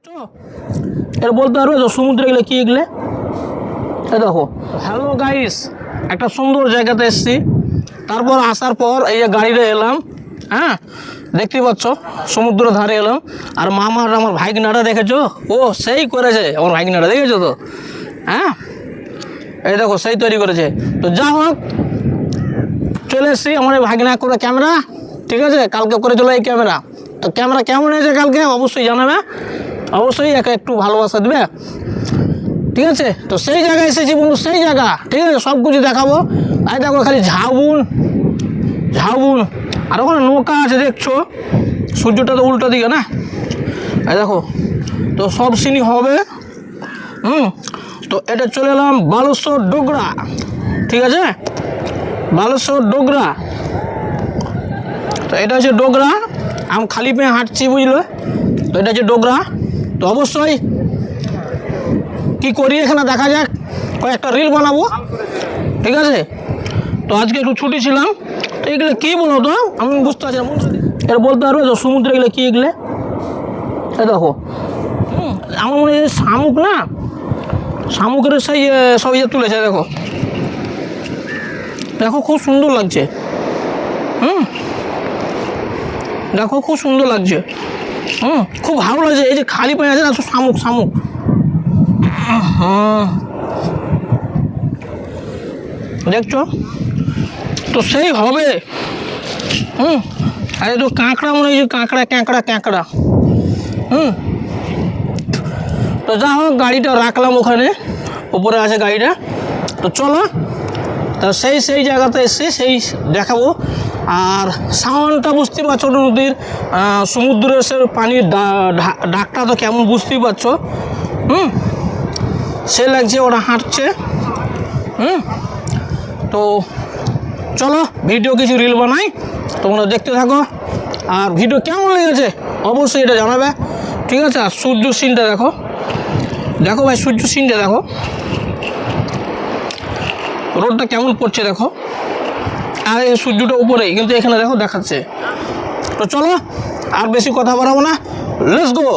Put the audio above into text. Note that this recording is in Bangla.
এর বলতে পারবে তো সমুদ্রে গেলে কি এগুলো? এই দেখো। হ্যালো গাইস, একটা সুন্দর জায়গাতে এসেছি। তারপর আসার পর এই যে গাড়িতে এলাম, হ্যাঁ দেখতে পাচ্ছ সমুদ্র ধারে এলাম। আর মামার আমার ভাইগনাটা দেখেছো, ও সেই করেছে আমার ভাইগনাটা, দেখেছো তো? হ্যাঁ এই দেখো সেই তৈরি করেছে। তো যা হোক চলে এসেছি আমার ভাগনা করে ক্যামেরা, ঠিক আছে? কালকে করে চলো এই ক্যামেরা। তো ক্যামেরা কেমন হয়েছে কালকে অবশ্যই জানাবে, অবশ্যই একটু ভালোবাসা দেবে, ঠিক আছে? তো সেই জায়গায় এসেছি বন্ধু, সেই জায়গা, ঠিক আছে? সব কিছু দেখাবো। আর দেখো খালি ঝাউবুন ঝাউবুন, আর ওখানে নৌকা আছে দেখছো, সূর্যটা তো উল্টো দিকে না, এই দেখো। তো সব সিনই হবে। তো এটা চলে এলাম বালেশ্বর ডোগরা, ঠিক আছে? বালেশ্বর ডোগরা। তো এটা হচ্ছে ডোগরা, আমি খালি পেয়ে হাঁটছি বুঝলো। তো এটা হচ্ছে ডোগরা। তো অবশ্যই কি করি এখানে দেখা যাক, কয়েকটা রিল বানাবো, ঠিক আছে? তো আজকে একটু ছুটি ছিলাম। তো এগুলো কী বলো তো, আমি বুঝতে পারছি না। এটা বলতে পারবে তো সমুদ্রে এগুলো কী এগুলো? এই দেখো আমার মনে হয় শামুক না, শামুকের সেই সব ইয়ে তুলেছে, দেখো দেখো খুব সুন্দর লাগছে। দেখো খুব সুন্দর লাগছে, খুব ভালো লাগছে। এই যে খালি পায়ে আছে না, শামুক শামুক, দেখছো তো সেই হবে। আরে তো কাঁকড়া মনে হয়, কাঁকড়া ক্যাঁকড়া ক্যাঁকড়া। তো যা হোক গাড়িটা রাখলাম ওখানে, উপরে আছে গাড়িটা। তো চলো, তো সেই জায়গাতে এসে সেই দেখাবো। আর সাউন্ডটা বুঝতে পারছো নদীর, সমুদ্রের সে পানির ডাকটা তো কেমন বুঝতেই পারছো। সে লাগছে, ওরা হাঁটছে। তো চলো ভিডিও কিছু রিল বানাই, তোমরা দেখতে থাকো। আর ভিডিও কেমন লেগেছে অবশ্যই এটা জানাবে, ঠিক আছে? আর সূর্য সিনটা দেখো, দেখো ভাই সূর্য সিনটা দেখো, রোডটা কেমন পড়ছে দেখো। আর এই সূর্যটা উপরেই, কিন্তু এখানে দেখো দেখাচ্ছে। তো চলো আর বেশি কথা বাড়াবো না, লেটস গো।